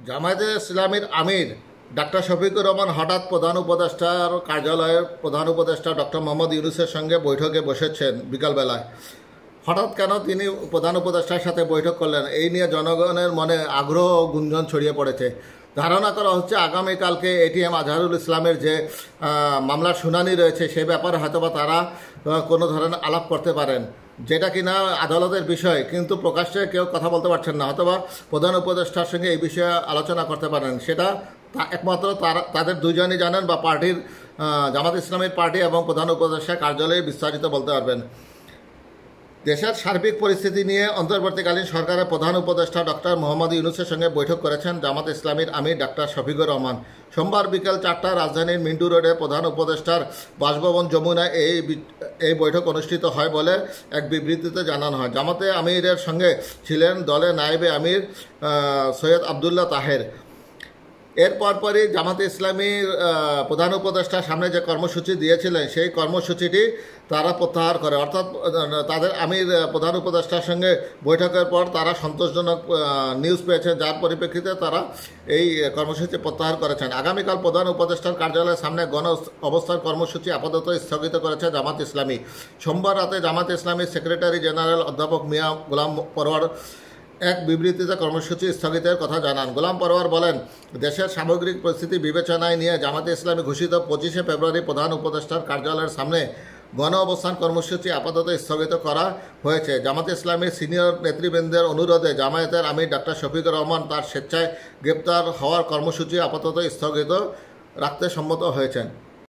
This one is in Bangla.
জামায়াতে ইসলামীর আমির ডাক্তার শফিকুর রহমান হঠাৎ প্রধান উপদেষ্টার কার্যালয়ের প্রধান উপদেষ্টা ডক্টর মোহাম্মদ ইউনূসের সঙ্গে বৈঠকে বসেছেন বিকালবেলায়। হঠাৎ কেন তিনি প্রধান উপদেষ্টার সাথে বৈঠক করলেন, এই নিয়ে জনগণের মনে আগ্রহ ও গুঞ্জন ছড়িয়ে পড়েছে। ধারণা করা হচ্ছে আগামীকালকে এটিএম আজহারুল ইসলামের যে মামলার শুনানি রয়েছে সে ব্যাপারে হয়তোবা তারা কোনো ধরনের আলাপ করতে পারেন, যেটা কিনা আদালতের বিষয়, কিন্তু প্রকাশ্যে কেউ কথা বলতে পারছেন না। হয়তোবা প্রধান উপদেষ্টার সঙ্গে এই বিষয়ে আলোচনা করতে পারেন, সেটা একমাত্র তাদের দুজনই জানেন, বা পার্টির জামাত ইসলামীর পার্টি এবং প্রধান উপদেষ্টা কার্যালয়ে বিস্তারিত বলতে পারবেন। দেশের সার্বিক পরিস্থিতি নিয়ে অন্তর্বর্তীকালীন সরকারের প্রধান উপদেষ্টা ডক্টর মোহাম্মদ ইউনূসের সঙ্গে বৈঠক করেছেন জামাত ইসলামীর আমির ডাক্তার শফিকুর রহমান। সোমবার বিকেল 4টায় রাজধানীর মিন্টু রোডে প্রধান উপদেষ্টার বাসভবন যমুনায় এই বৈঠক অনুষ্ঠিত হয় বলে এক বিবৃতিতে জানানো হয়। জামাতে আমিরের সঙ্গে ছিলেন দলের নায়েবে আমির সৈয়দ আবদুল্লাহ তাহের। এর পরপরই জামাতে ইসলামীর প্রধান উপদেষ্টার সামনে যে কর্মসূচি দিয়েছিলেন সেই কর্মসূচিটি তারা প্রত্যাহার করে, অর্থাৎ তাদের আমির প্রধান উপদেষ্টার সঙ্গে বৈঠকের পর তারা সন্তোষজনক নিউজ পেয়েছেন, যার পরিপ্রেক্ষিতে তারা এই কর্মসূচি প্রত্যাহার করেছেন। আগামীকাল প্রধান উপদেষ্টার কার্যালয়ের সামনে গণ অবস্থান কর্মসূচি আপাতত স্থগিত করেছে জামাত ইসলামী। সোমবার রাতে জামাত ইসলামীর সেক্রেটারি জেনারেল অধ্যাপক মিয়া গোলাম পরওয়ার এক বিবৃতিতে কর্মসূচি স্থগিতের কথা জানান। গোলাম পরওয়ার বলেন, দেশের সামগ্রিক পরিস্থিতি বিবেচনায় নিয়ে জামাতে ইসলামী ঘোষিত 25শে ফেব্রুয়ারি প্রধান উপদেষ্টার কার্যালয়ের সামনে গণ অবস্থান কর্মসূচি আপাতত স্থগিত করা হয়েছে। জামাতে ইসলামীর সিনিয়র নেতৃবৃন্দের অনুরোধে জামায়াতের আমির ডাক্তার শফিকুর রহমান তার স্বেচ্ছায় গ্রেপ্তার হওয়ার কর্মসূচি আপাতত স্থগিত রাখতে সম্মত হয়েছেন।